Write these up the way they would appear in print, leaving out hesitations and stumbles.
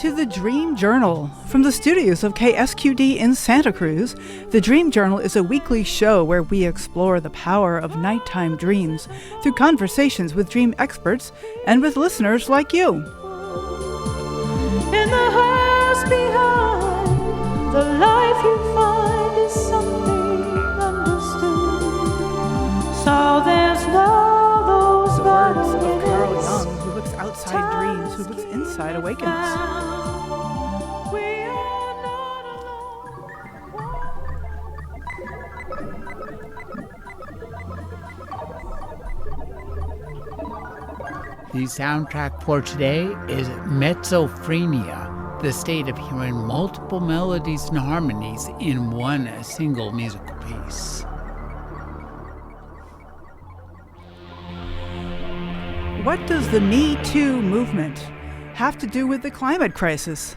to the Dream Journal. From the studios of KSQD in Santa Cruz, the Dream Journal is a weekly show where we explore the power of nighttime dreams through conversations with dream experts and with listeners like you. In the house behind, the life you find is something understood. So there's no those Words of Carl Jung, who looks outside dreams, who looks inside awakens. The soundtrack for today is Mezzophrenia, the state of hearing multiple melodies and harmonies in one single musical piece. What does the Me Too movement have to do with the climate crisis?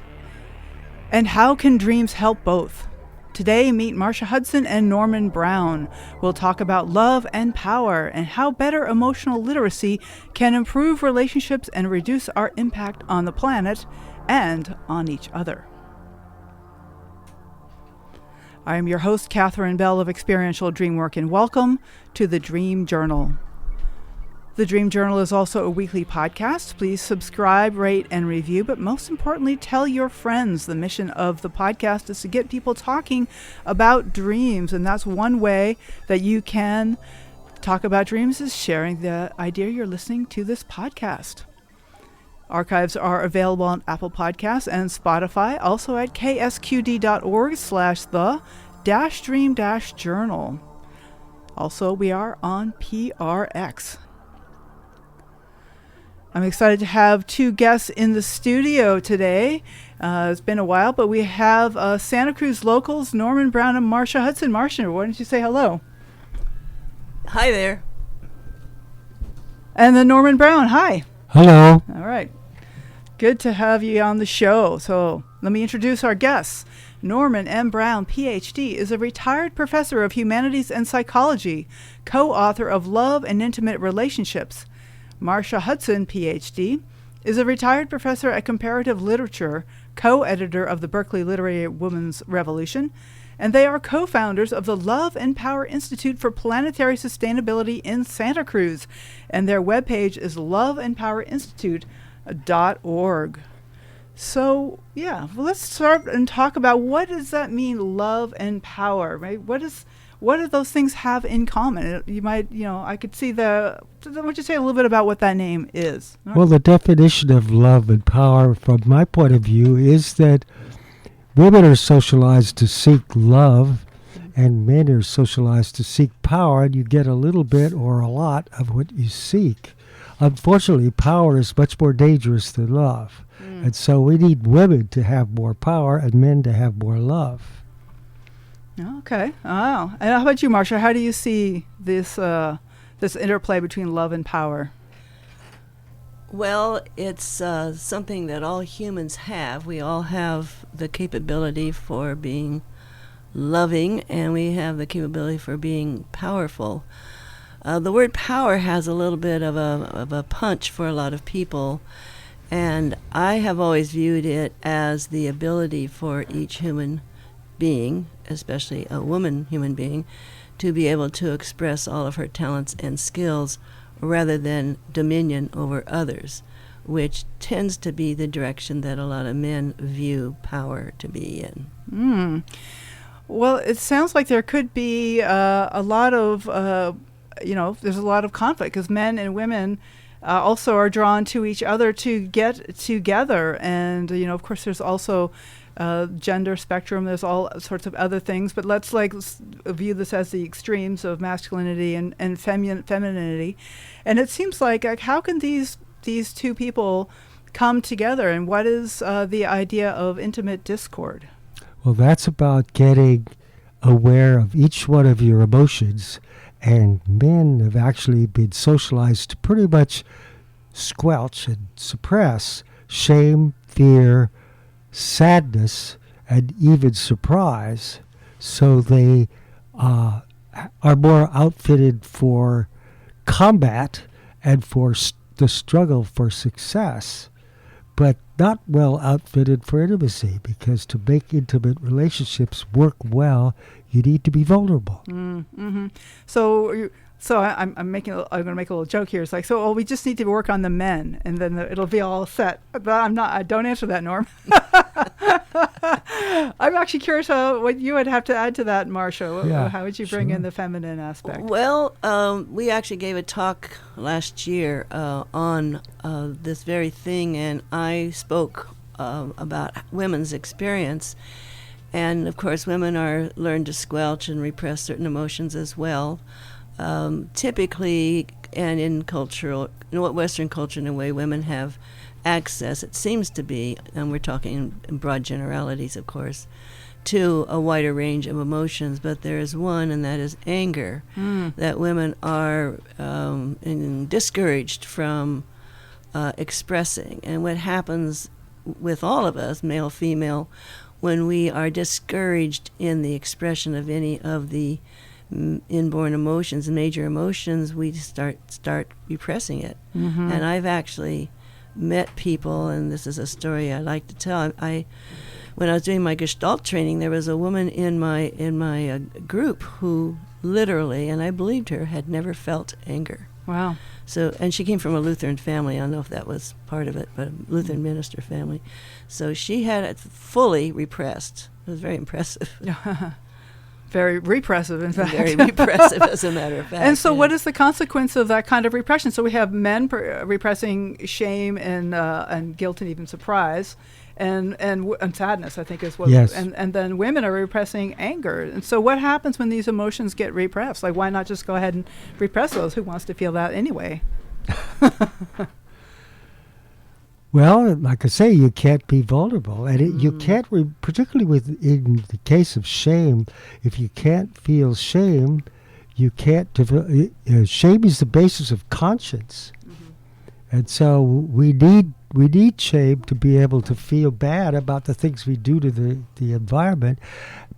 And how can dreams help both? Today, meet Marsha Hudson and Norman Brown. We'll talk about love and power and how better emotional literacy can improve relationships and reduce our impact on the planet and on each other. I am your host, Catherine Bell of Experiential Dreamwork, and welcome to the Dream Journal. The Dream Journal is also a weekly podcast. Please subscribe, rate, and review, but most importantly, tell your friends. The mission of the podcast is to get people talking about dreams, and that's one way that you can talk about dreams is sharing the idea you're listening to this podcast. Archives are available on Apple Podcasts and Spotify, also at ksqd.org/the-dream-journal. Also, we are on PRX. I'm excited to have two guests in the studio today. It's been a while, but we have Santa Cruz locals, Norman Brown and Marsha Hudson. Marsha, why don't you say hello? Hi there. And then Norman Brown, hi. Hello. All right. Good to have you on the show. So let me introduce our guests. Norman M. Brown, PhD, is a retired professor of humanities and psychology, co-author of Love and Intimate Relationships. Marsha Hudson, Ph.D., is a retired professor at comparative literature, co-editor of the Berkeley Literary Women's Revolution, and they are co-founders of the Love and Power Institute for Planetary Sustainability in Santa Cruz, and their webpage is loveandpowerinstitute.org. So, let's start and talk about what does that mean, love and power, right? What do those things have in common? You might, I could see why don't you say a little bit about what that name is? Well, the definition of love and power, from my point of view, is that women are socialized to seek love and men are socialized to seek power, and you get a little bit or a lot of what you seek. Unfortunately, power is much more dangerous than love. And so we need women to have more power and men to have more love. Okay. Wow. And how about you, Marsha? How do you see this interplay between love and power? Well, it's something that all humans have. We all have the capability for being loving, and we have the capability for being powerful. The word power has a little bit of a punch for a lot of people, and I have always viewed it as the ability for each human being, especially a woman human being, to be able to express all of her talents and skills rather than dominion over others, which tends to be the direction that a lot of men view power to be in. Well, it sounds like there could be a lot of, there's a lot of conflict because men and women also are drawn to each other to get together. And, of course, there's also gender spectrum. There's all sorts of other things. But let's view this as the extremes of masculinity and femininity. And it seems like how can these two people come together? And what is the idea of intimate discord? Well, that's about getting aware of each one of your emotions. And men have actually been socialized to pretty much squelch and suppress shame, fear, sadness, and even surprise. So they are more outfitted for combat and for the struggle for success. but not well outfitted for intimacy, because to make intimate relationships work well, you need to be vulnerable. Mm-hmm. So I'm going to make a little joke here. It's like, we just need to work on the men, and then it'll be all set. But I don't answer that, Norm. I'm actually curious what you would have to add to that, Marsha. Yeah, How would you bring in the feminine aspect? Well, we actually gave a talk last year on this very thing, and I spoke about women's experience. And, of course, women are learned to squelch and repress certain emotions as well. Typically, and in Western culture, in a way, women have access, it seems to be, and we're talking in broad generalities, of course, to a wider range of emotions, but there is one, and that is anger, that women are discouraged from expressing. And what happens with all of us, male, female, when we are discouraged in the expression of any of the inborn emotions, major emotions, we start repressing it. Mm-hmm. And I've actually met people, and this is a story I like to tell. When I was doing my Gestalt training, there was a woman in my group who literally, and I believed her, had never felt anger. Wow. So, and she came from a Lutheran family. I don't know if that was part of it, but a Lutheran minister family. So she had it fully repressed. It was very impressive. Very repressive, in fact. Very repressive, as a matter of fact. And so what is the consequence of that kind of repression? So we have men repressing shame and guilt and even surprise and sadness, I think is what. Yes. And then women are repressing anger. And so what happens when these emotions get repressed? Like, why not just go ahead and repress those? Who wants to feel that anyway? Well, like I say, you can't be vulnerable, and you can't, particularly in the case of shame. If you can't feel shame, you can't develop. Shame is the basis of conscience, and so we need shame to be able to feel bad about the things we do to the environment.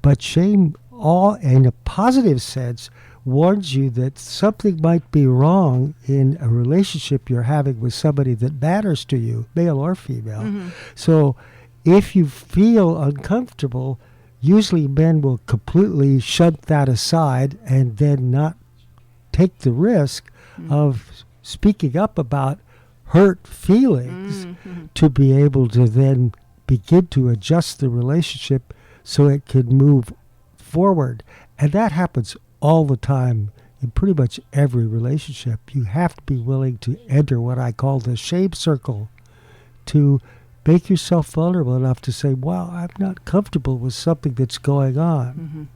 But shame, all in a positive sense, warns you that something might be wrong in a relationship you're having with somebody that matters to you, male or female. Mm-hmm. So if you feel uncomfortable, usually men will completely shut that aside and then not take the risk of speaking up about hurt feelings to be able to then begin to adjust the relationship so it can move forward. And that happens all the time in pretty much every relationship. You have to be willing to enter what I call the shame circle, to make yourself vulnerable enough to say, wow, I'm not comfortable with something that's going on.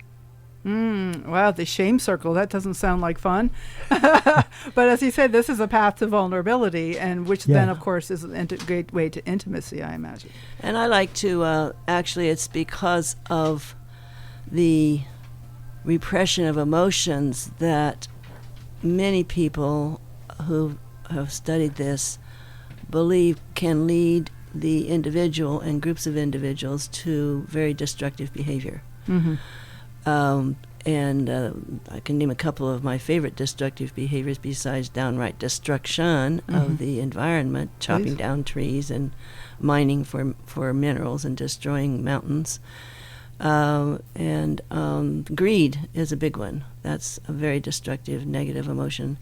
Wow, the shame circle, that doesn't sound like fun. But as you said, this is a path to vulnerability, and which then, of course, is a great way to intimacy, I imagine. And I like to, actually, it's because of the repression of emotions that many people who have studied this believe can lead the individual and groups of individuals to very destructive behavior. And I can name a couple of my favorite destructive behaviors besides downright destruction of the environment, chopping down trees and mining for minerals and destroying mountains. And greed is a big one. That's a very destructive, negative emotion.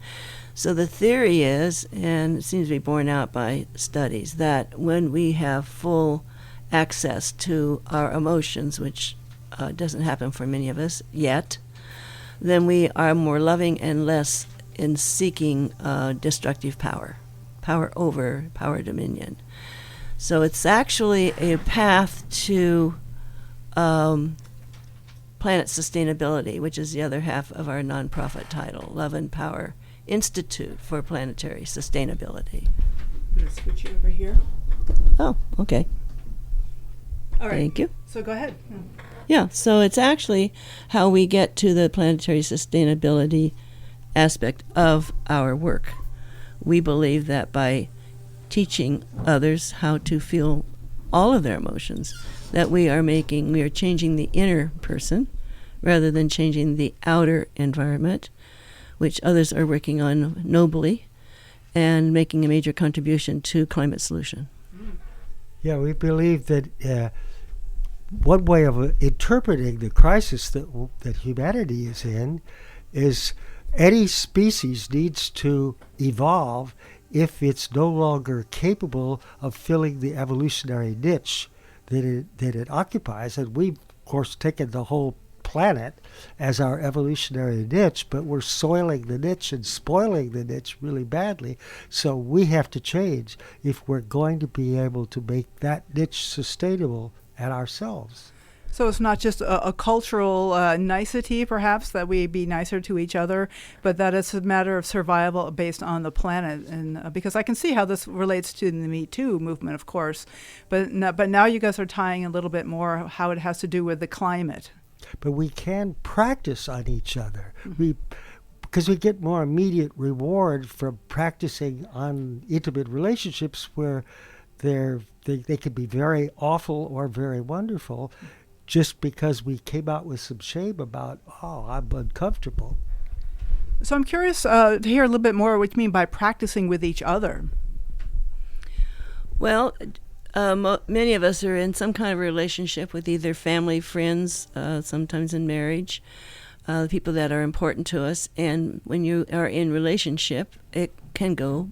So the theory is, and it seems to be borne out by studies, that when we have full access to our emotions, which doesn't happen for many of us yet, then we are more loving and less in seeking destructive power dominion. So it's actually a path to planet sustainability, which is the other half of our nonprofit title, Love and Power Institute for Planetary Sustainability. I'm going to switch you over here. Oh, okay. All right. Thank you. So go ahead. Yeah, so it's actually how we get to the planetary sustainability aspect of our work. We believe that by teaching others how to feel all of their emotions, that we are changing the inner person rather than changing the outer environment, which others are working on nobly, and making a major contribution to climate solution. Yeah, we believe that one way of interpreting the crisis that humanity is in is any species needs to evolve if it's no longer capable of filling the evolutionary niche that it occupies. And we've, of course, taken the whole planet as our evolutionary niche, but we're soiling the niche and spoiling the niche really badly. So we have to change if we're going to be able to make that niche sustainable at ourselves. So it's not just a cultural nicety, perhaps, that we be nicer to each other, but that it's a matter of survival based on the planet. And because I can see how this relates to the Me Too movement, of course, but now you guys are tying a little bit more how it has to do with the climate. But we can practice on each other. Because we get more immediate reward from practicing on intimate relationships where they can be very awful or very wonderful, just because we came out with some shame about, I'm uncomfortable. So I'm curious to hear a little bit more what you mean by practicing with each other. Well, many of us are in some kind of relationship with either family, friends, sometimes in marriage, people that are important to us. And when you are in relationship, it can go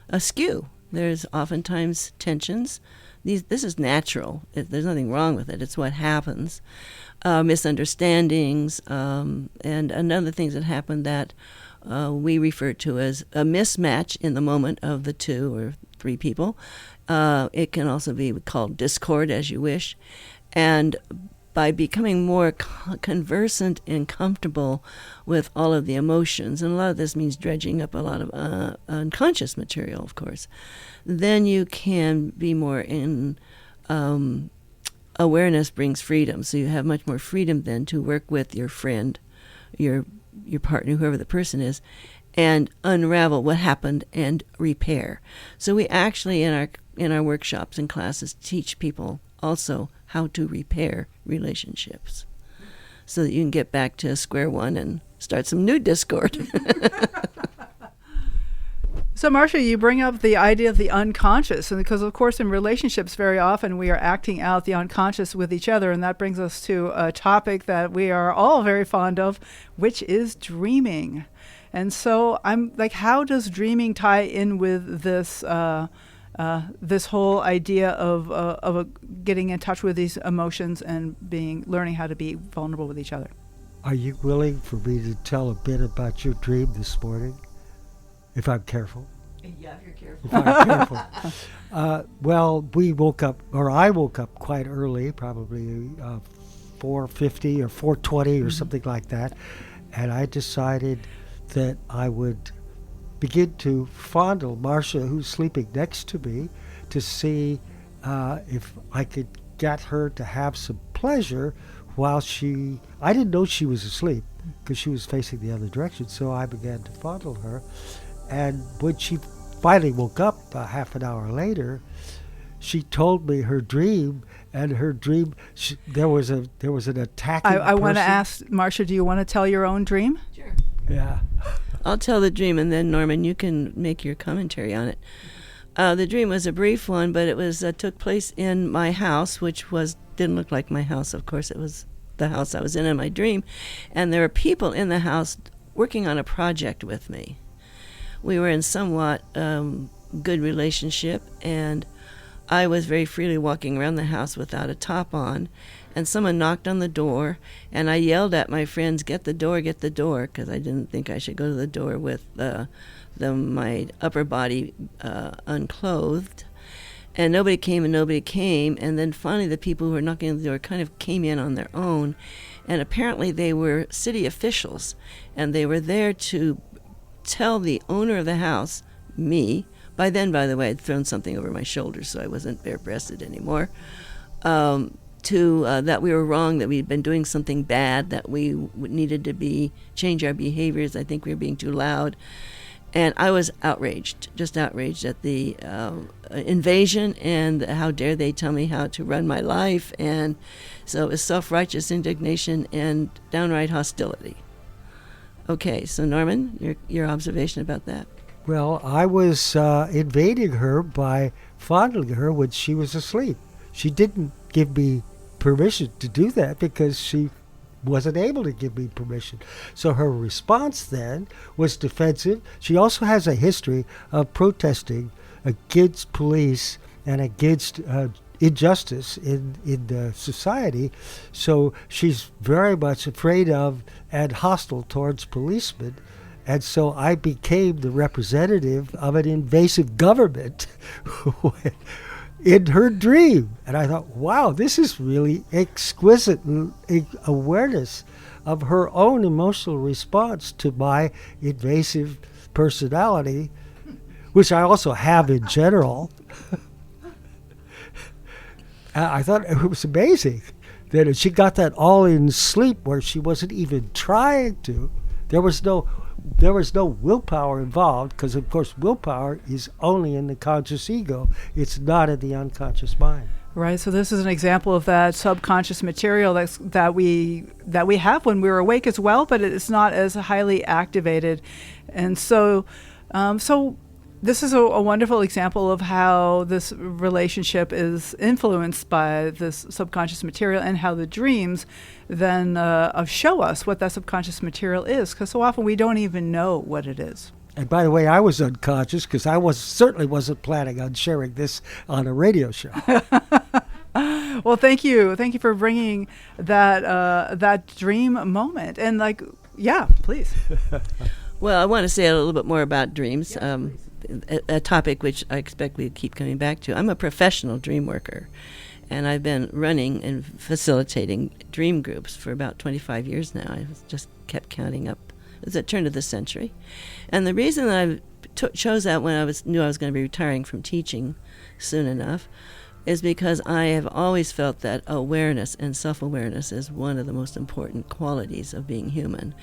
askew. There's oftentimes tensions. This is natural. There's nothing wrong with it. It's what happens. Misunderstandings and other things that happen that we refer to as a mismatch in the moment of the two or three people. It can also be called discord, as you wish. And by becoming more conversant and comfortable with all of the emotions, and a lot of this means dredging up a lot of unconscious material, of course, then you can be more in awareness brings freedom. So you have much more freedom then to work with your friend, your partner, whoever the person is, and unravel what happened and repair. So we actually in our workshops and classes teach people also how to repair relationships so that you can get back to square one and start some new discord. So, Marsha, you bring up the idea of the unconscious, and because, of course, in relationships, very often we are acting out the unconscious with each other, and that brings us to a topic that we are all very fond of, which is dreaming. And so I'm like, how does dreaming tie in with this this whole idea of getting in touch with these emotions and learning how to be vulnerable with each other? Are you willing for me to tell a bit about your dream this morning? If I'm careful. Yeah, if you're careful. If I'm careful. Well, I woke up quite early, probably 4:50 or 4:20 or something like that, and I decided that I would begin to fondle Marsha, who's sleeping next to me, to see if I could get her to have some pleasure while I didn't know she was asleep because she was facing the other direction, so I began to fondle her. And when she finally woke up half an hour later, she told me her dream, and her dream, there was an attacking I want to person. ask, Marsha, do you want to tell your own dream? Sure. Yeah. I'll tell the dream, and then, Norman, you can make your commentary on it. The dream was a brief one, but it was took place in my house, which didn't look like my house. Of course, it was the house I was in my dream. And there were people in the house working on a project with me. We were in somewhat good relationship, and I was very freely walking around the house without a top on, and someone knocked on the door, and I yelled at my friends, get the door, because I didn't think I should go to the door with my upper body unclothed. And nobody came, and then finally the people who were knocking on the door kind of came in on their own, and apparently they were city officials, and they were there to tell the owner of the house, me, by then, by the way, I'd thrown something over my shoulders, so I wasn't bare-breasted anymore, that we were wrong, that we'd been doing something bad, that we needed to change our behaviors. I think we were being too loud. And I was just outraged at the invasion, and how dare they tell me how to run my life. And so it was self-righteous indignation and downright hostility. Okay, so Norman, your observation about that. Well, I was invading her by fondling her when she was asleep. She didn't give me permission to do that because she wasn't able to give me permission. So her response then was defensive. She also has a history of protesting against police and against injustice in the society. So she's very much afraid of and hostile towards policemen. And so I became the representative of an invasive government in her dream. And I thought, wow, this is really exquisite awareness of her own emotional response to my invasive personality, which I also have in general. I thought it was amazing that she got that all in sleep where she wasn't even trying to. There was no willpower involved because, of course, willpower is only in the conscious ego. It's not in the unconscious mind. Right. So this is an example of that subconscious material that we have when we're awake as well, but it's not as highly activated. And so, this is a wonderful example of how this relationship is influenced by this subconscious material and how the dreams then show us what that subconscious material is, because so often we don't even know what it is. And by the way, I was unconscious because I certainly wasn't planning on sharing this on a radio show. Well, thank you for bringing that dream moment. And please. Well, I want to say a little bit more about dreams. Yes, a topic which I expect we keep coming back to. I'm a professional dream worker, and I've been running and facilitating dream groups for about 25 years now. I just kept counting up at the turn of the century. And the reason that I chose that when I knew I was going to be retiring from teaching soon enough is because I have always felt that awareness and self-awareness is one of the most important qualities of being human.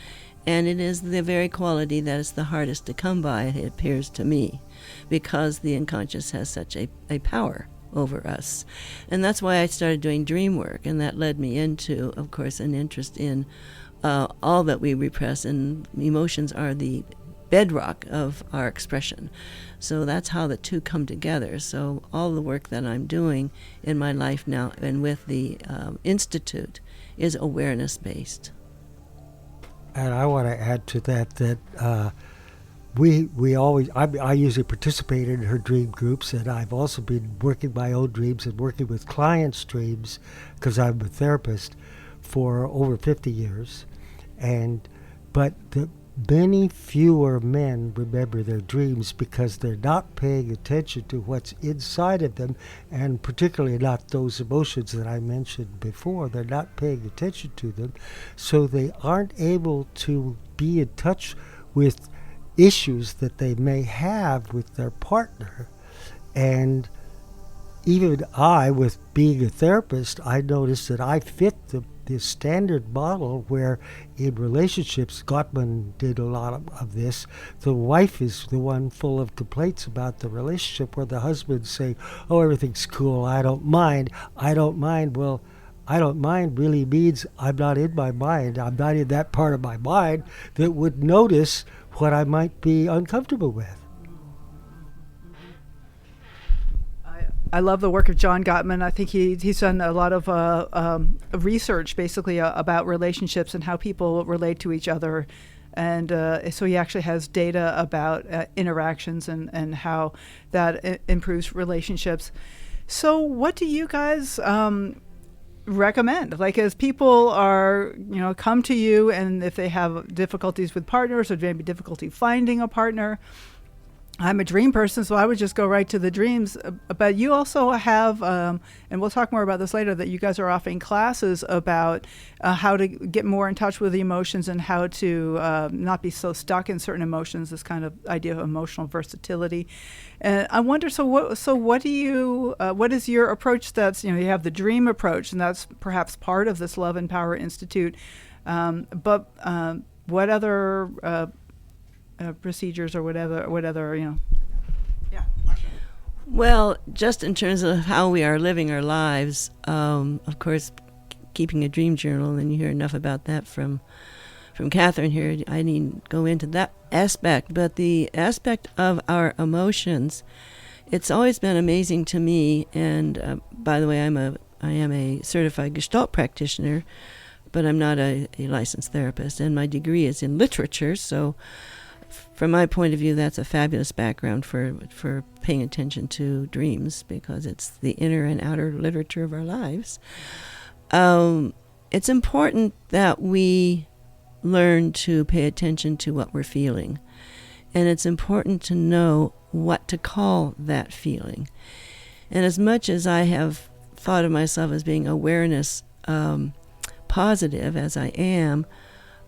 And it is the very quality that is the hardest to come by, it appears to me, because the unconscious has such a power over us. And that's why I started doing dream work, and that led me into, of course, an interest in all that we repress, and emotions are the bedrock of our expression. So that's how the two come together. So all the work that I'm doing in my life now and with the Institute is awareness-based. And I want to add to that we always, I usually participate in her dream groups, and I've also been working my own dreams and working with clients' dreams because I'm a therapist for over 50 years. But many fewer men remember their dreams because they're not paying attention to what's inside of them, and particularly not those emotions that I mentioned before. They're not paying attention to them, so they aren't able to be in touch with issues that they may have with their partner. And even I, with being a therapist, I noticed that I fit the standard model where in relationships, Gottman did a lot of this, the wife is the one full of complaints about the relationship, where the husband's saying, oh, everything's cool, I don't mind. Well, I don't mind really means I'm not in my mind. I'm not in that part of my mind that would notice what I might be uncomfortable with. I love the work of John Gottman. I think he's done a lot of research, basically, about relationships and how people relate to each other. And so he actually has data about interactions and how that improves relationships. So what do you guys recommend? Like, as people are, come to you, and if they have difficulties with partners or maybe difficulty finding a partner, I'm a dream person, so I would just go right to the dreams. But you also have, and we'll talk more about this later, that you guys are offering classes about how to get more in touch with the emotions and how to not be so stuck in certain emotions, this kind of idea of emotional versatility. And I wonder, what is your approach? That's, you have the dream approach, and that's perhaps part of this Love and Power Institute. But what other procedures or whatever, Yeah, Marsha. Well, just in terms of how we are living our lives, of course, keeping a dream journal, and you hear enough about that from from Catherine here. I needn't go into that aspect, but the aspect of our emotions, it's always been amazing to me. And by the way, I am a certified Gestalt practitioner, but I'm not a licensed therapist, and my degree is in literature. So, from my point of view, that's a fabulous background for paying attention to dreams, because it's the inner and outer literature of our lives. It's important that we learn to pay attention to what we're feeling. And it's important to know what to call that feeling. And as much as I have thought of myself as being awareness positive, as I am,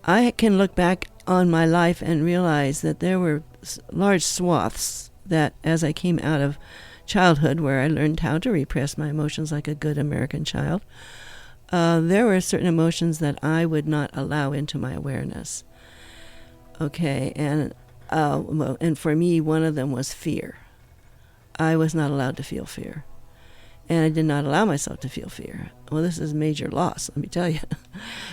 I can look back on my life and realize that there were large swaths that, as I came out of childhood, where I learned how to repress my emotions like a good American child, there were certain emotions that I would not allow into my awareness. Okay, and for me, one of them was fear. I was not allowed to feel fear, and I did not allow myself to feel fear. Well, this is major loss, let me tell you.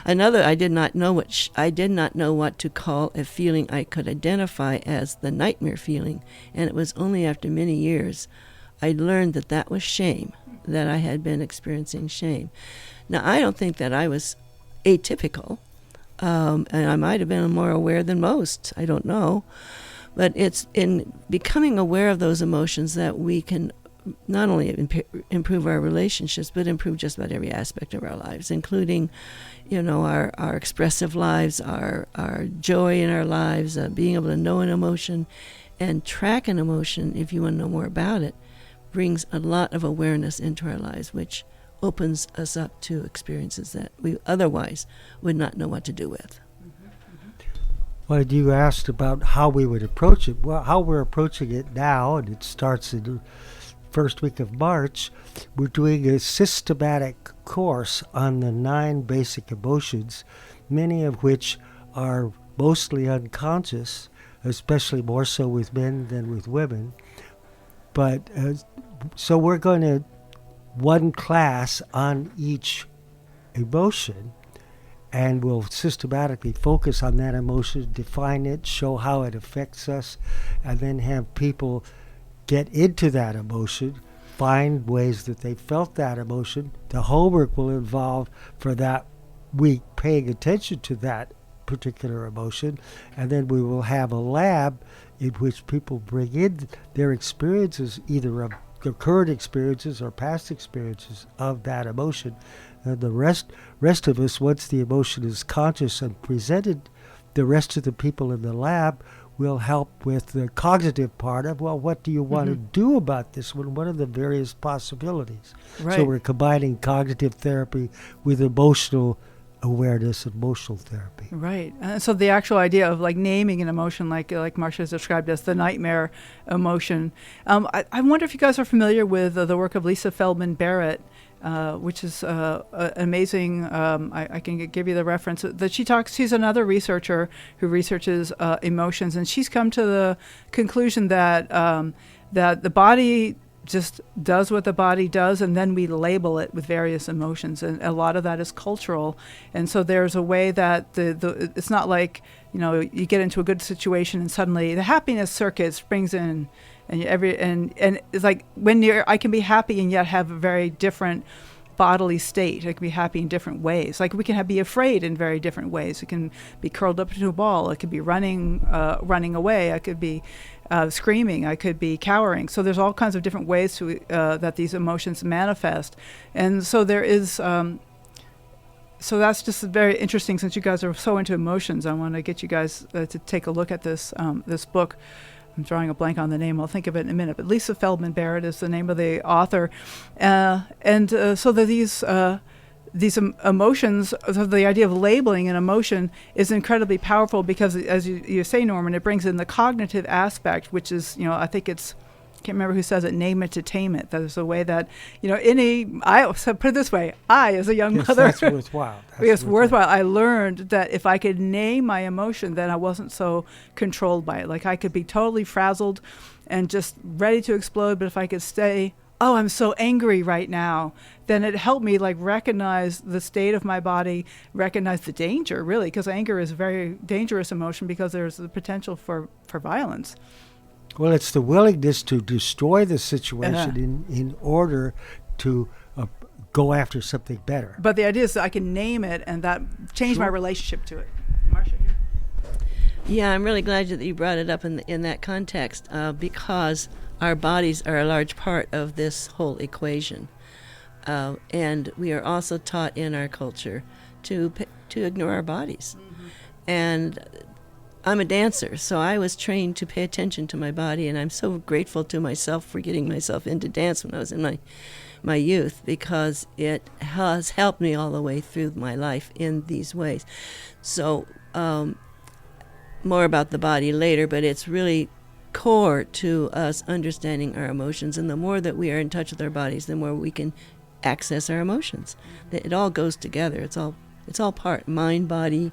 Another, I did not know what to call a feeling I could identify as the nightmare feeling, and it was only after many years I learned that that was shame, that I had been experiencing shame. Now, I don't think that I was atypical, and I might have been more aware than most. I don't know. But it's in becoming aware of those emotions that we can not only improve our relationships, but improve just about every aspect of our lives, including, our expressive lives, our joy in our lives, being able to know an emotion and track an emotion, if you want to know more about it, brings a lot of awareness into our lives, which opens us up to experiences that we otherwise would not know what to do with. Well, you asked about how we would approach it. Well, how we're approaching it now, and it starts in the first week of March, we're doing a systematic course on the 9 basic emotions, many of which are mostly unconscious, especially more so with men than with women. But so we're going to one class on each emotion, and we'll systematically focus on that emotion, define it, show how it affects us, and then have people get into that emotion, find ways that they felt that emotion. The homework will involve, for that week, paying attention to that particular emotion, and then we will have a lab in which people bring in their experiences, either of their current experiences or past experiences of that emotion. And the rest of us, once the emotion is conscious and presented, the rest of the people in the lab will help with the cognitive part of, well, what do you want to do about this one? What are the various possibilities? Right. So we're combining cognitive therapy with emotional awareness, emotional therapy. Right. So the actual idea of naming an emotion, like Marsha has described as the nightmare emotion. I wonder if you guys are familiar with the work of Lisa Feldman Barrett, which is amazing. I can give you the reference that she's another researcher who researches emotions, and she's come to the conclusion that that the body just does what the body does, and then we label it with various emotions, and a lot of that is cultural. And so there's a way that it's not like you get into a good situation and suddenly the happiness circuit springs in, and it's like I can be happy and yet have a very different bodily state. I can be happy in different ways. Like we can be afraid in very different ways. It can be curled up into a ball. It could be running away. I could be screaming. I could be cowering. So there's all kinds of different ways to that these emotions manifest. And so there is. So that's just very interesting. Since you guys are so into emotions, I want to get you guys to take a look at this book. I'm drawing a blank on the name. I'll think of it in a minute. But Lisa Feldman Barrett is the name of the author. So that these emotions, so the idea of labeling an emotion is incredibly powerful because, as you say, Norman, it brings in the cognitive aspect, which is, I think it's, I can't remember who says it, name it to tame it. That is a way that, so put it this way, I, as a young mother. That's worthwhile. It's worthwhile. I learned that if I could name my emotion, then I wasn't so controlled by it. Like I could be totally frazzled and just ready to explode, but if I could stay oh, I'm so angry right now, then it helped me like recognize the state of my body, recognize the danger, really, because anger is a very dangerous emotion because there's the potential for violence. Well, it's the willingness to destroy the situation in order to go after something better. But the idea is that I can name it and that change my relationship to it. Marsha, here. Yeah, I'm really glad that you brought it up in that context because our bodies are a large part of this whole equation. And we are also taught in our culture to ignore our bodies. Mm-hmm. And I'm a dancer, so I was trained to pay attention to my body, and I'm so grateful to myself for getting myself into dance when I was in my youth, because it has helped me all the way through my life in these ways. So more about the body later, but it's really core to us understanding our emotions, and the more that we are in touch with our bodies, the more we can access our emotions. It all goes together. It's all part, mind, body,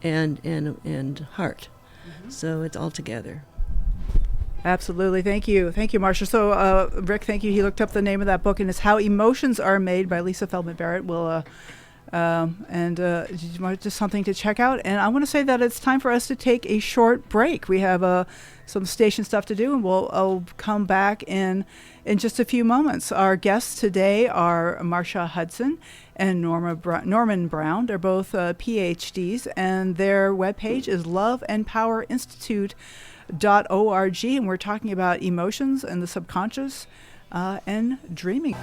and heart. Mm-hmm. So it's all together. Absolutely. Thank you, Marsha. So Rick, thank you. He looked up the name of that book, and it's How Emotions Are Made by Lisa Feldman Barrett. We'll just something to check out. And I want to say that it's time for us to take a short break. We have some station stuff to do, and I'll come back in just a few moments. Our guests today are Marsha Hudson and Norman Brown. They're both PhDs, and their webpage is loveandpowerinstitute.org, and we're talking about emotions and the subconscious and dreaming.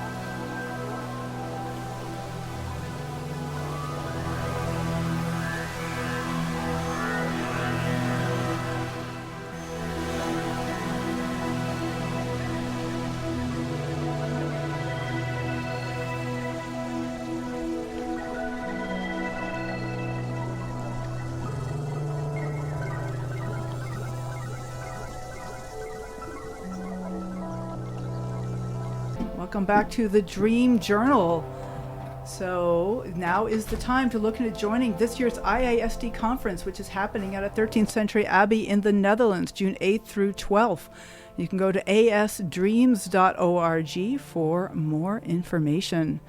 Welcome back to the Dream Journal. So now is the time to look into joining this year's IISD conference, which is happening at a 13th Century Abbey in the Netherlands, June 8th through 12th. You can go to asdreams.org for more information.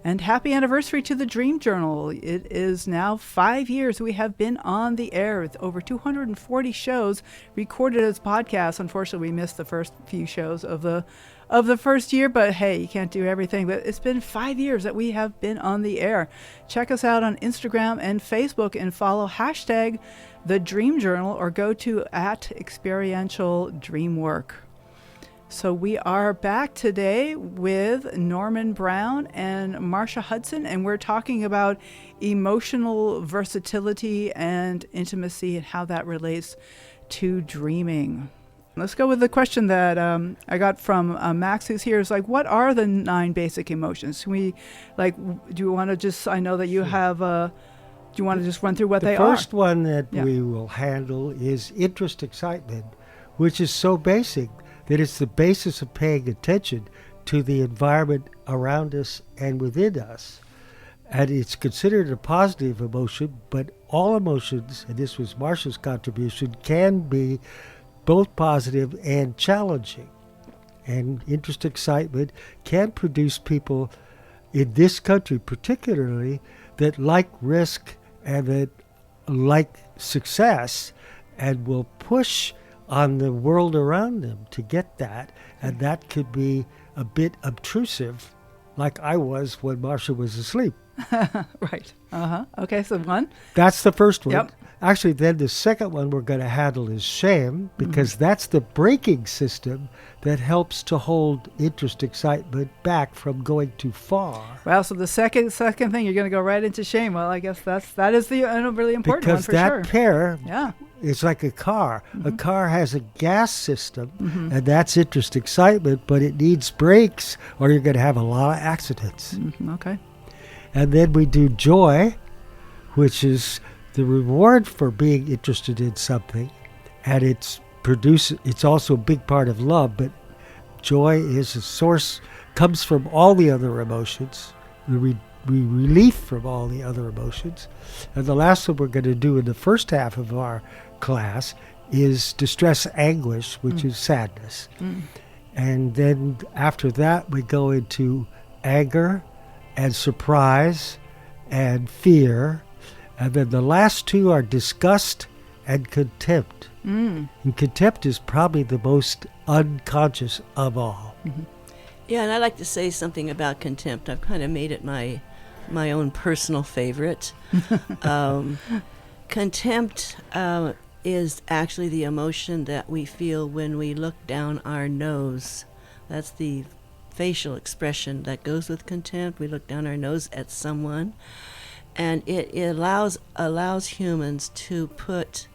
And happy anniversary to the Dream Journal. It is now 5 years we have been on the air with over 240 shows recorded as podcasts. Unfortunately, we missed the first few shows of the first year, but hey, you can't do everything. But it's been 5 years that we have been on the air. Check us out on Instagram and Facebook and follow hashtag The Dream Journal or go to @Experiential Dreamwork. So we are back today with Norman Brown and Marsha Hudson, and we're talking about emotional versatility and intimacy and how that relates to dreaming. Let's go with the question that I got from Max, who's here. Is like, what are the 9 basic emotions? Do you want to just, I know that you have, do you want to just run through what they are? The first one that we will handle is interest excitement, which is so basic that it's the basis of paying attention to the environment around us and within us. And it's considered a positive emotion, but all emotions, and this was Marsha's contribution, can be both positive and challenging. And interest excitement can produce people in this country particularly that like risk and that like success and will push on the world around them to get that. And that could be a bit obtrusive, like I was when Marsha was asleep. Right. Okay, so one. That's the first one. Yep. Actually, then the second one we're going to handle is shame, because that's the braking system that helps to hold interest excitement back from going too far. Well, so the second thing, you're going to go right into shame. Well, I guess that is the really important one for sure. Because that pair is like a car. A car has a gas system, and that's interest excitement, but it needs brakes or you're going to have a lot of accidents. Okay. And then we do joy, which is the reward for being interested in something, and it's also a big part of love, but joy is a source, comes from all the other emotions, the relief from all the other emotions. And the last one we're going to do in the first half of our class is distress anguish, which is sadness. And then after that, we go into anger and surprise and fear. And then the last two are disgust and contempt. And contempt is probably the most unconscious of all. Yeah, and I'd like to say something about contempt. I've kind of made it my own personal favorite. Contempt is actually the emotion that we feel when we look down our nose. That's the facial expression that goes with contempt. We look down our nose at someone, and it allows humans to put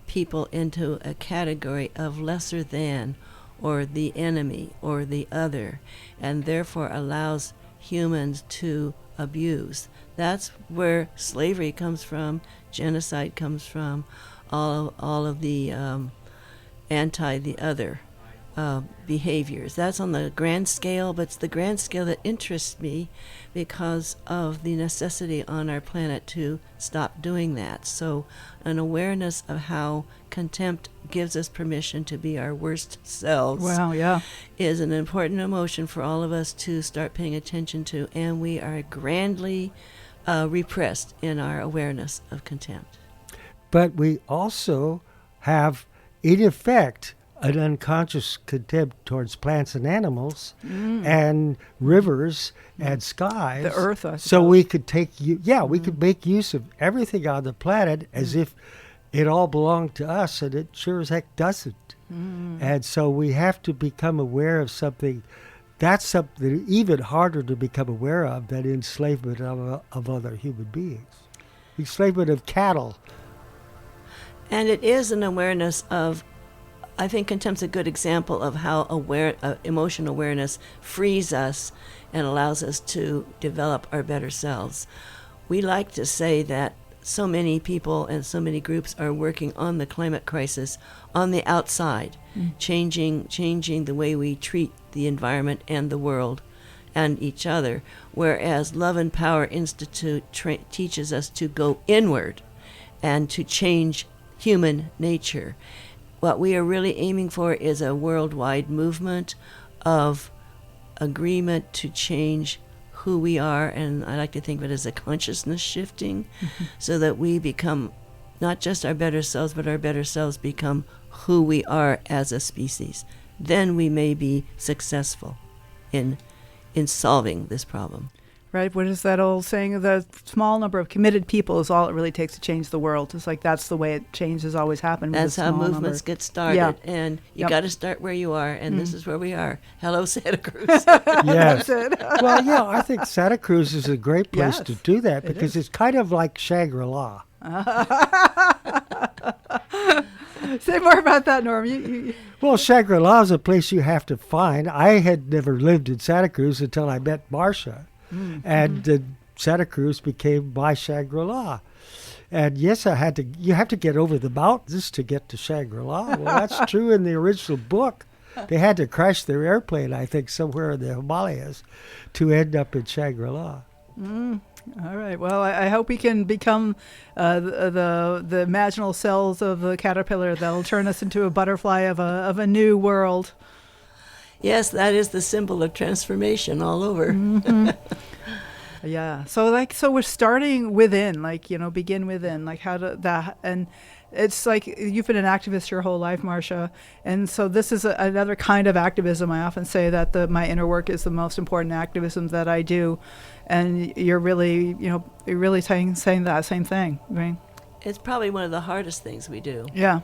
people into a category of lesser than, or the enemy, or the other, and therefore allows humans to abuse. That's where slavery comes from, genocide comes from, all of the the other behaviors. That's on the grand scale, but it's the grand scale that interests me because of the necessity on our planet to stop doing that. So an awareness of how contempt gives us permission to be our worst selves is an important emotion for all of us to start paying attention to, and we are grandly repressed in our awareness of contempt. But we also have, in effect, an unconscious contempt towards plants and animals and rivers and skies. The earth, I So suppose. we could we could make use of everything on the planet as if it all belonged to us, and it sure as heck doesn't. And so we have to become aware of something. That's something even harder to become aware of than enslavement of other human beings. Enslavement of cattle. And it is an awareness of, I think contempt's a good example of how emotional awareness frees us and allows us to develop our better selves. We like to say that so many people and so many groups are working on the climate crisis on the outside, changing the way we treat the environment and the world and each other, whereas Love and Power Institute teaches us to go inward and to change human nature. What we are really aiming for is a worldwide movement of agreement to change who we are, and I like to think of it as a consciousness shifting, so that we become not just our better selves, but our better selves become who we are as a species. Then we may be successful in solving this problem. Right? What is that old saying? The small number of committed people is all it really takes to change the world. It's like that's the way change has always happened. That's how movements get started. Yeah. And you got to start where you are, and this is where we are. Hello, Santa Cruz. Yes. Well, yeah, I think Santa Cruz is a great place Yes, to do that it because is. it's kind of like Shangri-La. Say more about that, Norm. Well, Shangri-La is a place you have to find. I had never lived in Santa Cruz until I met Marsha. And Santa Cruz became my Shangri-La. And yes, you have to get over the mountains to get to Shangri-La. Well, that's true in the original book. They had to crash their airplane, I think, somewhere in the Himalayas to end up in Shangri-La. All right. Well, I hope we can become the imaginal cells of the caterpillar that'll turn us into a butterfly of a new world. Yes, that is the symbol of transformation all over. Yeah. So we're starting within, begin within, how to that. And it's like you've been an activist your whole life, Marsha. And so this is another kind of activism. I often say that my inner work is the most important activism that I do. And you're really saying that same thing, right? It's probably one of the hardest things we do. Yeah.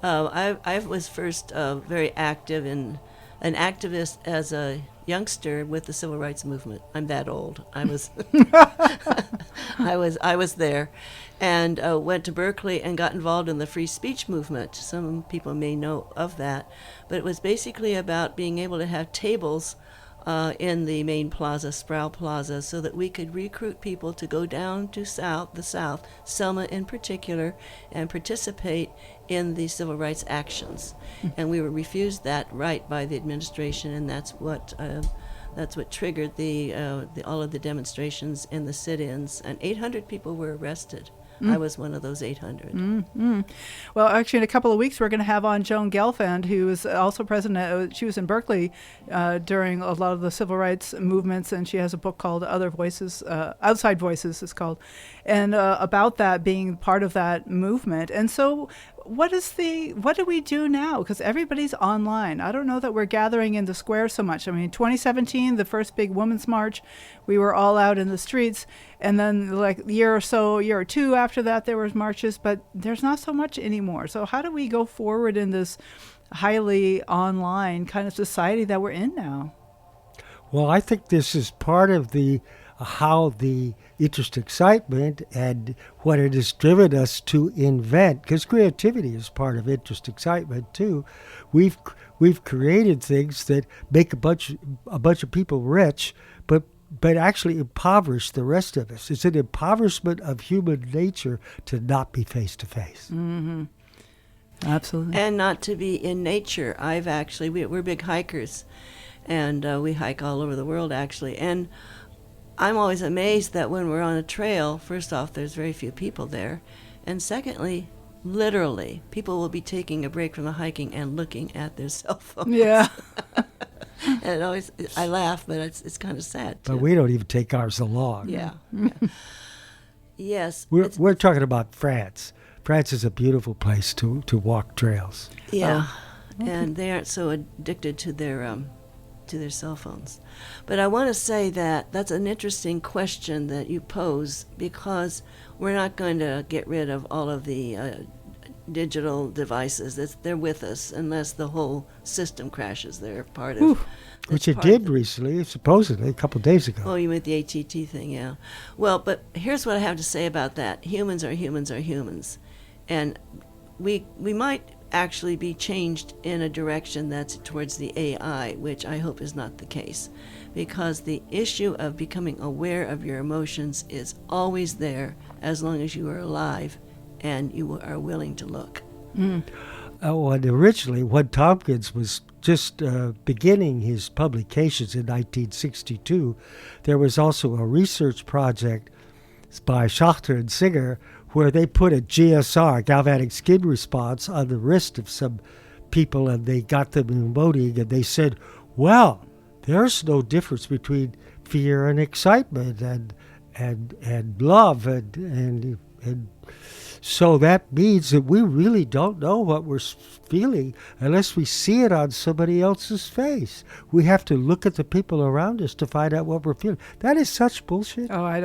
I was first very active in an activist as a youngster with the civil rights movement. I'm that old. I was I was there, and went to Berkeley and got involved in the free speech movement. Some people may know of that, but it was basically about being able to have tables in the main plaza, Sproul Plaza, so that we could recruit people to go down to the South, Selma in particular, and participate in the civil rights actions. And we were refused that right by the administration, and that's what triggered all of the demonstrations and the sit-ins. And 800 people were arrested I was one of those 800. Well, actually, in a couple of weeks, we're going to have on Joan Gelfand, who is also president. She was in Berkeley during a lot of the civil rights movements, and she has a book called Other Voices, Outside Voices, it's called, and about that being part of that movement. And so what do we do now? Because everybody's online. I don't know that we're gathering in the square so much. I mean, 2017, the first big women's march, we were all out in the streets. And then like a year or two after that, there was marches, but there's not so much anymore. So how do we go forward in this highly online kind of society that we're in now? Well, I think this is part of how the interest, excitement, and what it has driven us to invent, because creativity is part of interest, excitement too. We've created things that make a bunch of people rich, but actually impoverish the rest of us. It's an impoverishment of human nature to not be face to face. Mm-hmm. Absolutely. And not to be in nature. We're big hikers, and we hike all over the world actually. And I'm always amazed that when we're on a trail, first off, there's very few people there. And secondly, literally, people will be taking a break from the hiking and looking at their cell phones. Yeah. And I laugh, but it's kind of sad, too. But we don't even take ours along. Yeah. Yes. We're talking about France. France is a beautiful place to walk trails. Yeah. And they aren't so addicted to their cell phones. But I want to say that that's an interesting question that you pose, because we're not going to get rid of all of the digital devices. They're with us unless the whole system crashes. They're part of... Which it did recently, supposedly, a couple of days ago. Oh, you meant the AT&T thing, yeah. Well, but here's what I have to say about that. Humans are humans are humans. And we might actually be changed in a direction that's towards the AI, which I hope is not the case, because the issue of becoming aware of your emotions is always there as long as you are alive and you are willing to look. And originally, when Tompkins was just beginning his publications in 1962, there was also a research project by Schachter and Singer where they put a GSR, galvanic skin response, on the wrist of some people, and they got them emoting, and they said, well, there's no difference between fear and excitement and love, and so that means that we really don't know what we're feeling unless we see it on somebody else's face. We have to look at the people around us to find out what we're feeling. That is such bullshit. Oh, I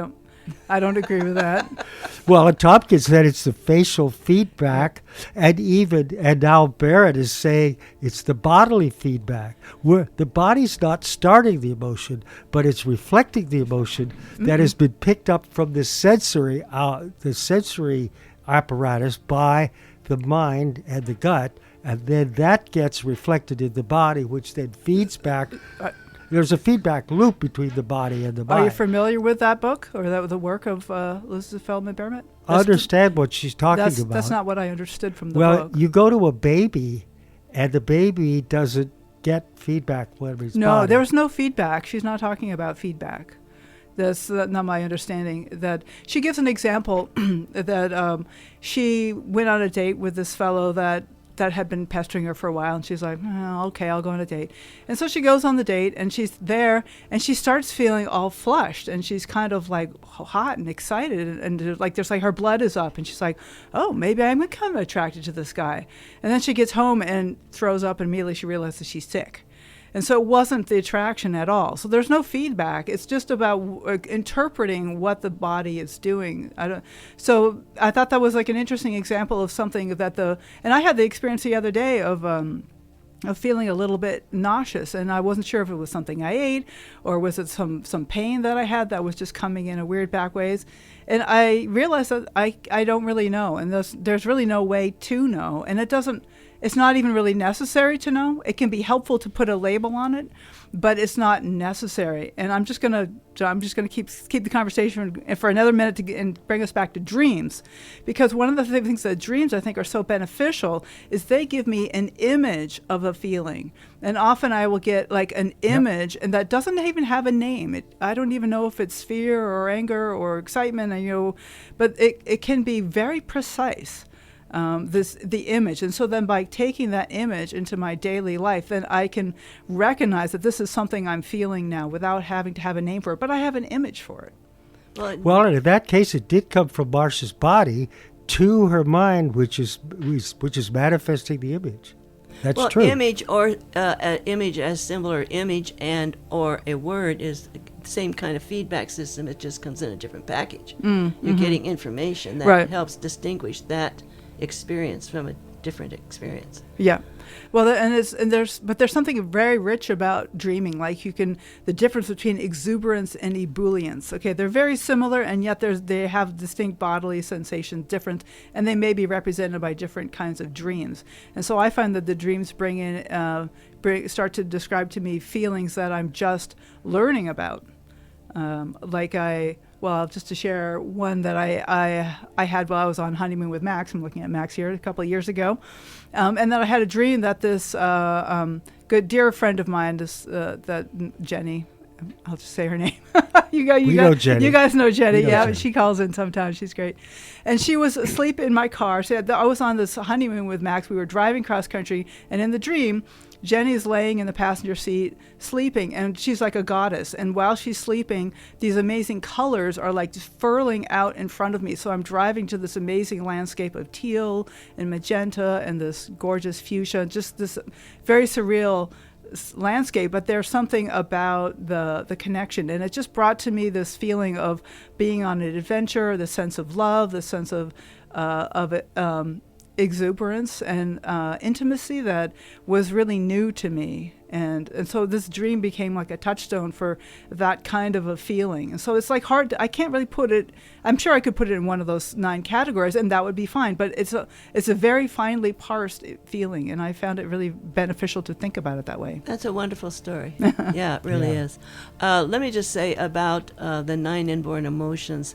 don't agree with that. Well, and Tompkins said it's the facial feedback, and now Barrett is saying it's the bodily feedback, where the body's not starting the emotion, but it's reflecting the emotion that has been picked up from the sensory apparatus by the mind and the gut, and then that gets reflected in the body, which then feeds back. There's a feedback loop between the body and the mind. Are you familiar with that book, or the work of Elizabeth Feldman Barrett? I understand what she's talking about. That's not what I understood from the book. Well, you go to a baby, and the baby doesn't get feedback from his body. No, there was no feedback. She's not talking about feedback. That's not my understanding. That she gives an example that she went on a date with this fellow that had been pestering her for a while, and she's like, okay, I'll go on a date. And so she goes on the date, and she's there, and she starts feeling all flushed, and she's kind of like hot and excited, and like there's like her blood is up, and she's like, oh, maybe I'm kind of attracted to this guy. And then she gets home and throws up, and immediately she realizes she's sick. And so it wasn't the attraction at all. So there's no feedback. It's just about interpreting what the body is doing. So I thought that was like an interesting example of something that and I had the experience the other day of feeling a little bit nauseous, and I wasn't sure if it was something I ate or was it some pain that I had that was just coming in a weird back ways. And I realized that I don't really know, and there's really no way to know, and it doesn't it's not even really necessary to know. It can be helpful to put a label on it, but it's not necessary. And I'm just gonna keep the conversation for another minute and bring us back to dreams, because one of the things that dreams I think are so beneficial is they give me an image of a feeling, and often I will get like an image, and that doesn't even have a name. I don't even know if it's fear or anger or excitement, but it can be very precise. The image, and so then by taking that image into my daily life, then I can recognize that this is something I'm feeling now without having to have a name for it, but I have an image for it. Well, in that case, it did come from Marsha's body to her mind, which is manifesting the image. That's true. Image or image as symbol or image and or a word is the same kind of feedback system. It just comes in a different package. You're getting information that helps distinguish that experience from a different experience. Yeah. Well, there's something very rich about dreaming. Like the difference between exuberance and ebullience. Okay, they're very similar, and yet they have distinct bodily sensations, different, and they may be represented by different kinds of dreams. And so I find that the dreams start to describe to me feelings that I'm just learning about. Just to share one that I had while I was on honeymoon with Max. I'm looking at Max here a couple of years ago. And then I had a dream that this good dear friend of mine, that Jenny, I'll just say her name. You know Jenny. You guys know Jenny. Jenny. She calls in sometimes. She's great. And she was asleep in my car. So I was on this honeymoon with Max. We were driving cross country. And in the dream, Jenny's laying in the passenger seat sleeping, and she's like a goddess. And while she's sleeping, these amazing colors are like just furling out in front of me. So I'm driving to this amazing landscape of teal and magenta and this gorgeous fuchsia, just this very surreal landscape. But there's something about the connection, and it just brought to me this feeling of being on an adventure, the sense of love, the sense of exuberance and intimacy that was really new to me, and so this dream became like a touchstone for that kind of a feeling. And so it's like I can't really put it. I'm sure I could put it in one of those 9 categories, and that would be fine. But it's a very finely parsed feeling, and I found it really beneficial to think about it that way. That's a wonderful story. Yeah, it really is. Let me just say about the 9 inborn emotions.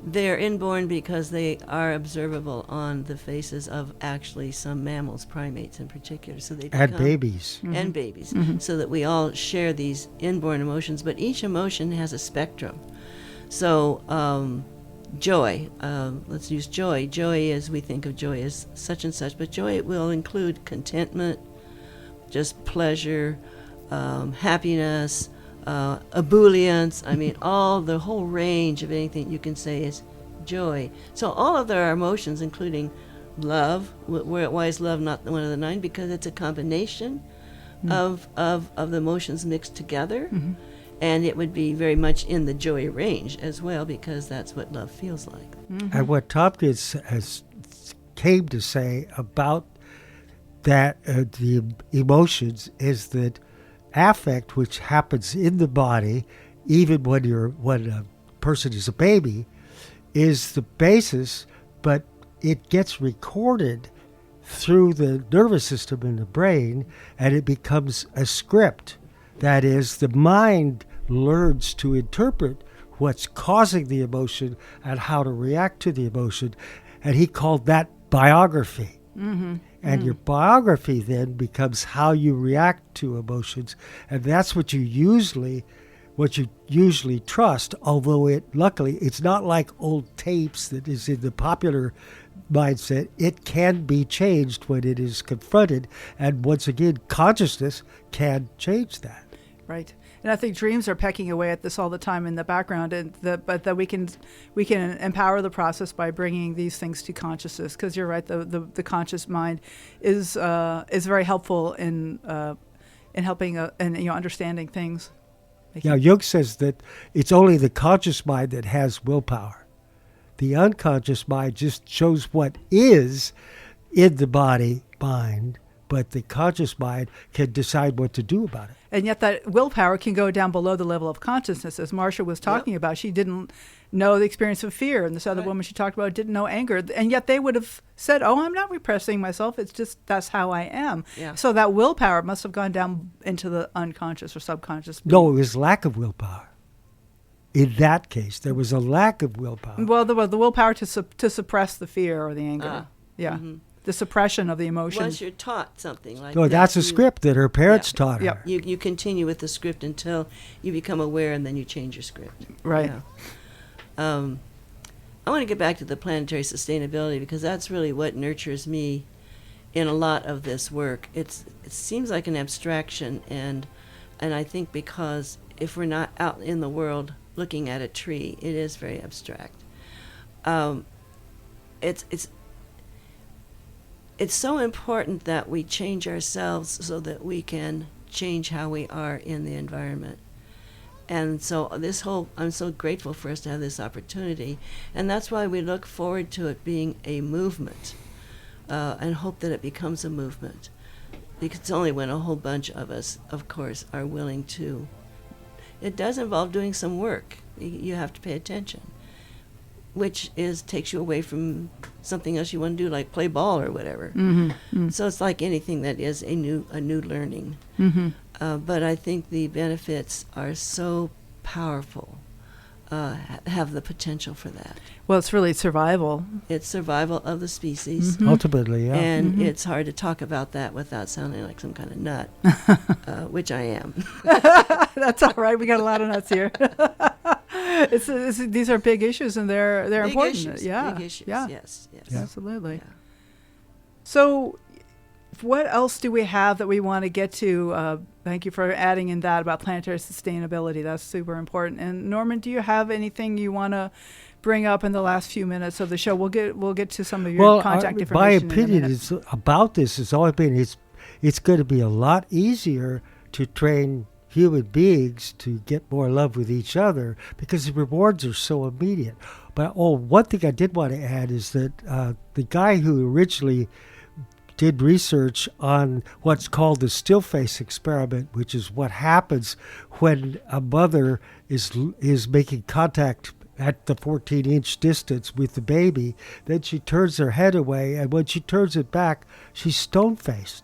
They're inborn because they are observable on the faces of actually some mammals, primates in particular. So they and babies. And babies, so that we all share these inborn emotions. But each emotion has a spectrum. So joy, let's use joy. Joy, as we think of joy as such and such, but joy will include contentment, just pleasure, happiness, ebullience. I mean, the whole range of anything you can say is joy. So all of our emotions, including love. Why is love not one of the 9? Because it's a combination of the emotions mixed together, and it would be very much in the joy range as well, because that's what love feels like. And what Tompkins has came to say about that the emotions is that affect, which happens in the body, even when a person is a baby, is the basis, but it gets recorded through the nervous system in the brain, and it becomes a script. That is, the mind learns to interpret what's causing the emotion and how to react to the emotion, and he called that biography. And your biography then becomes how you react to emotions, and that's what you usually trust. Although luckily it's not like old tapes that is in the popular mindset. It can be changed when it is confronted, and once again, consciousness can change that. Right. And I think dreams are pecking away at this all the time in the background, but that we can empower the process by bringing these things to consciousness. Because you're right, the conscious mind is very helpful in helping and understanding things. Yeah, Jung says that it's only the conscious mind that has willpower. The unconscious mind just shows what is in the body, mind, but the conscious mind can decide what to do about it. And yet that willpower can go down below the level of consciousness. As Marsha was talking about, she didn't know the experience of fear. And this other woman she talked about didn't know anger. And yet they would have said, oh, I'm not repressing myself. It's just that's how I am. Yeah. So that willpower must have gone down into the unconscious or subconscious. No, it was lack of willpower. In that case, there was a lack of willpower. Well, the willpower to suppress the fear or the anger. Yeah. Mm-hmm. The suppression of the emotion. Once you're taught something like No, that, that's a script that her parents taught her. Yep. You continue with the script until you become aware, and then you change your script. Right. Yeah. I want to get back to the planetary sustainability because that's really what nurtures me in a lot of this work. It seems like an abstraction, and I think because if we're not out in the world looking at a tree, it is very abstract. It's so important that we change ourselves so that we can change how we are in the environment. And so I'm so grateful for us to have this opportunity. And that's why we look forward to it being a movement and hope that it becomes a movement. Because it's only when a whole bunch of us, of course, are willing to. It does involve doing some work. You have to pay attention, which takes you away from something else you want to do, like play ball or whatever. Mm-hmm. Mm-hmm. So it's like anything that is a new learning. Mm-hmm. But I think the benefits are so powerful, have the potential for that. Well, it's really survival. It's survival of the species. Mm-hmm. Ultimately, yeah. And it's hard to talk about that without sounding like some kind of nut, which I am. That's all right. We got a lot of nuts here. These are big issues, and they're Big important. issues, Yeah, big issues, yeah, yes. absolutely. Yeah. So, what else do we have that we want to get to? Thank you for adding in that about planetary sustainability. That's super important. And Norman, do you have anything you want to bring up in the last few minutes of the show? We'll get to some of your contact information. My opinion is about this has always been it's going to be a lot easier to train human beings to get more love with each other because the rewards are so immediate. But one thing I did want to add is that the guy who originally did research on what's called the still face experiment, which is what happens when a mother is making contact at the 14-inch distance with the baby. Then she turns her head away, and when she turns it back, she's stone-faced.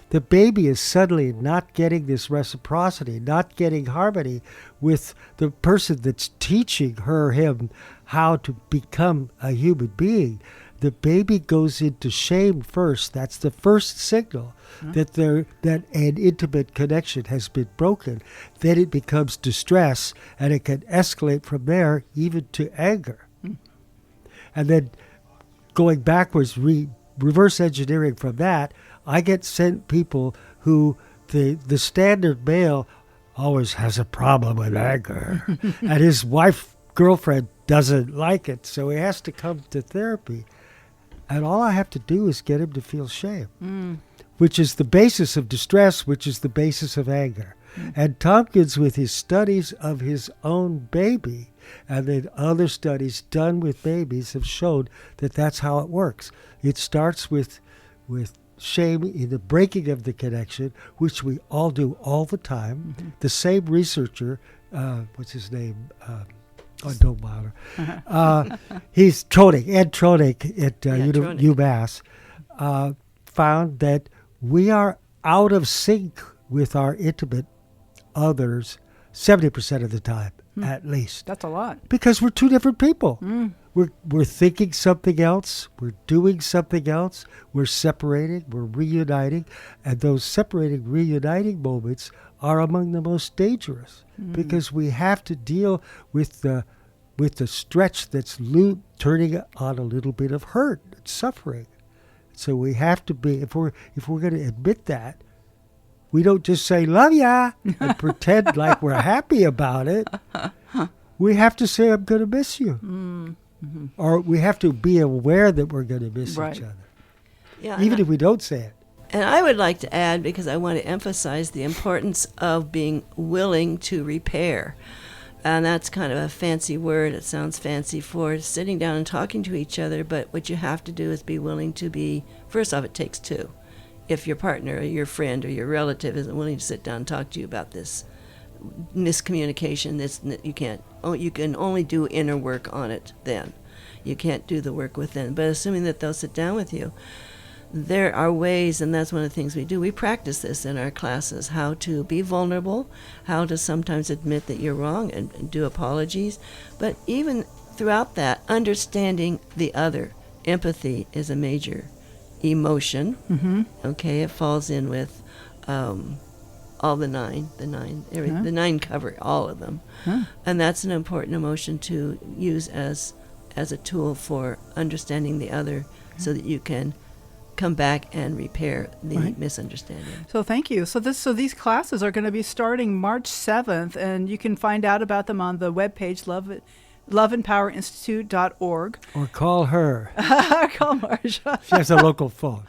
The baby is suddenly not getting this reciprocity, not getting harmony with the person that's teaching him how to become a human being. The baby goes into shame first. That's the first signal that an intimate connection has been broken. Then it becomes distress, and it can escalate from there even to anger. And then going backwards, reverse engineering from that, I get sent people who the standard male always has a problem with anger, and his girlfriend doesn't like it, so he has to come to therapy. And all I have to do is get him to feel shame, which is the basis of distress, which is the basis of anger. And Tompkins, with his studies of his own baby, and then other studies done with babies, have showed that that's how it works. It starts with shame in the breaking of the connection, which we all do all the time. Mm-hmm. The same researcher, what's his name? Don't bother. He's Ed Tronik at UMass, found that we are out of sync with our intimate others 70% of the time, at least. That's a lot. Because we're two different people. We're thinking something else. We're doing something else. We're separating. We're reuniting. And those separating, reuniting moments are among the most dangerous because we have to deal with the stretch that's turning on a little bit of hurt and suffering. So we have to be, if we're going to admit that, we don't just say love ya and pretend like we're happy about it. We have to say I'm going to miss you, or we have to be aware that we're going to miss each other, even if we don't say it. And I would like to add, because I want to emphasize the importance of being willing to repair. And that's kind of a fancy word. It sounds fancy for sitting down and talking to each other. But what you have to do is be willing to be, first off, it takes two. if your partner or your friend or your relative isn't willing to sit down and talk to you about this miscommunication, you can only do inner work on it then. You can't do the work within. But assuming that they'll sit down with you, there are ways, and that's one of the things we do. We practice this in our classes, how to be vulnerable, how to sometimes admit that you're wrong and do apologies. But even throughout that, understanding the other. Empathy is a major emotion. Mm-hmm. Okay, it falls in with all the nine. The nine cover all of them. Huh. And that's an important emotion to use as a tool for understanding the other, so that you can come back and repair the misunderstanding. So thank you. So these classes are going to be starting March 7th, and you can find out about them on the webpage loveandpowerinstitute.org. Or call her. Call Marsha. She has a local phone.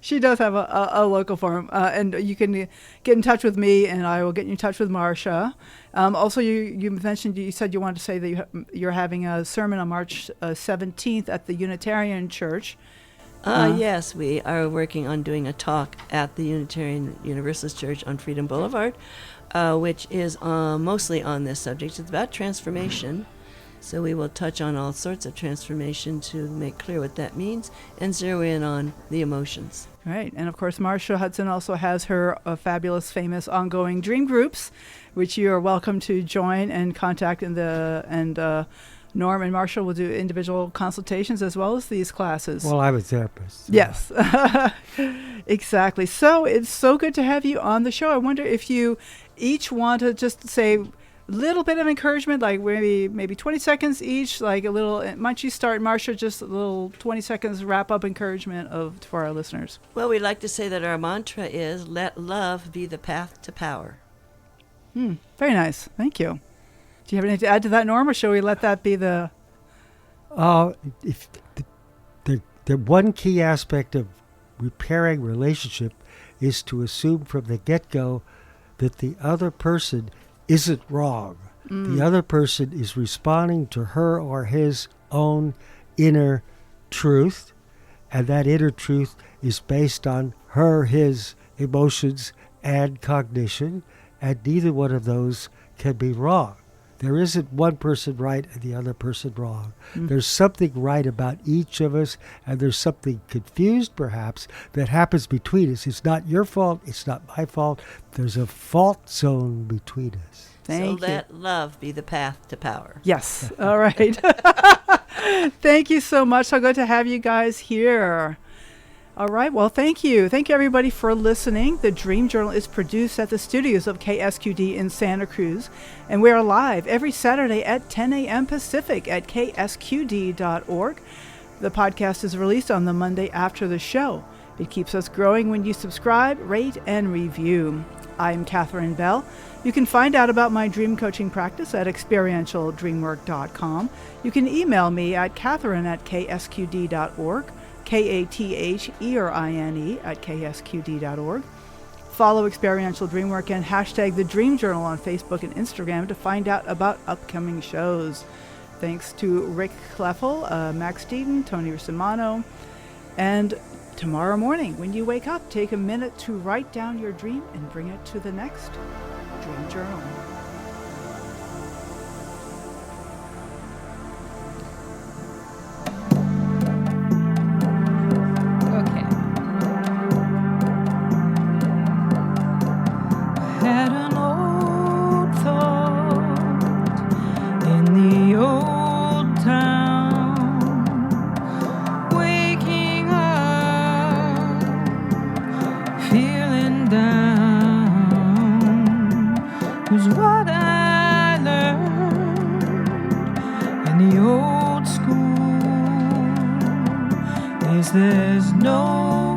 She does have a local phone, and you can get in touch with me, and I will get you in touch with Marsha. Also, you mentioned, you said you wanted to say that you're having a sermon on March 17th at the Unitarian Church. Yes, we are working on doing a talk at the Unitarian Universalist Church on Freedom Boulevard, which is mostly on this subject. It's about transformation. So we will touch on all sorts of transformation to make clear what that means and zero in on the emotions. Right. And of course, Marsha Hudson also has her fabulous, famous ongoing dream groups, which you are welcome to join and contact Norm and Marsha will do individual consultations as well as these classes. Well, I'm a therapist. So. Yes, exactly. So it's so good to have you on the show. I wonder if you each want to just say a little bit of encouragement, like maybe 20 seconds each, like a little. Why don't you start, Marsha, just a little 20 seconds wrap-up encouragement for our listeners. Well, we'd like to say that our mantra is, let love be the path to power. Very nice. Thank you. Do you have anything to add to that, Norm, or shall we let that be the... If the one key aspect of repairing relationship is to assume from the get-go that the other person isn't wrong. The other person is responding to her or his own inner truth, and that inner truth is based on his emotions and cognition, and neither one of those can be wrong. There isn't one person right and the other person wrong. There's something right about each of us, and there's something confused, perhaps, that happens between us. It's not your fault. It's not my fault. There's a fault zone between us. Thank you. Let love be the path to power. Yes. All right. Thank you so much. So good to have you guys here. All right. Well, thank you. Thank you, everybody, for listening. The Dream Journal is produced at the studios of KSQD in Santa Cruz, and we are live every Saturday at 10 a.m. Pacific at ksqd.org. The podcast is released on the Monday after the show. It keeps us growing when you subscribe, rate, and review. I'm Catherine Bell. You can find out about my dream coaching practice at experientialdreamwork.com. You can email me at catherine@ksqd.org. KATHERINE@ksqd.org. Follow Experiential Dreamwork and hashtag The Dream Journal on Facebook and Instagram to find out about upcoming shows. Thanks to Rick Kleffel, Max Deaton, Tony Rosimano. And tomorrow morning, when you wake up, take a minute to write down your dream and bring it to the next Dream Journal. Had an old thought in the old town, waking up, feeling down, was what I learned in the old school, is there's no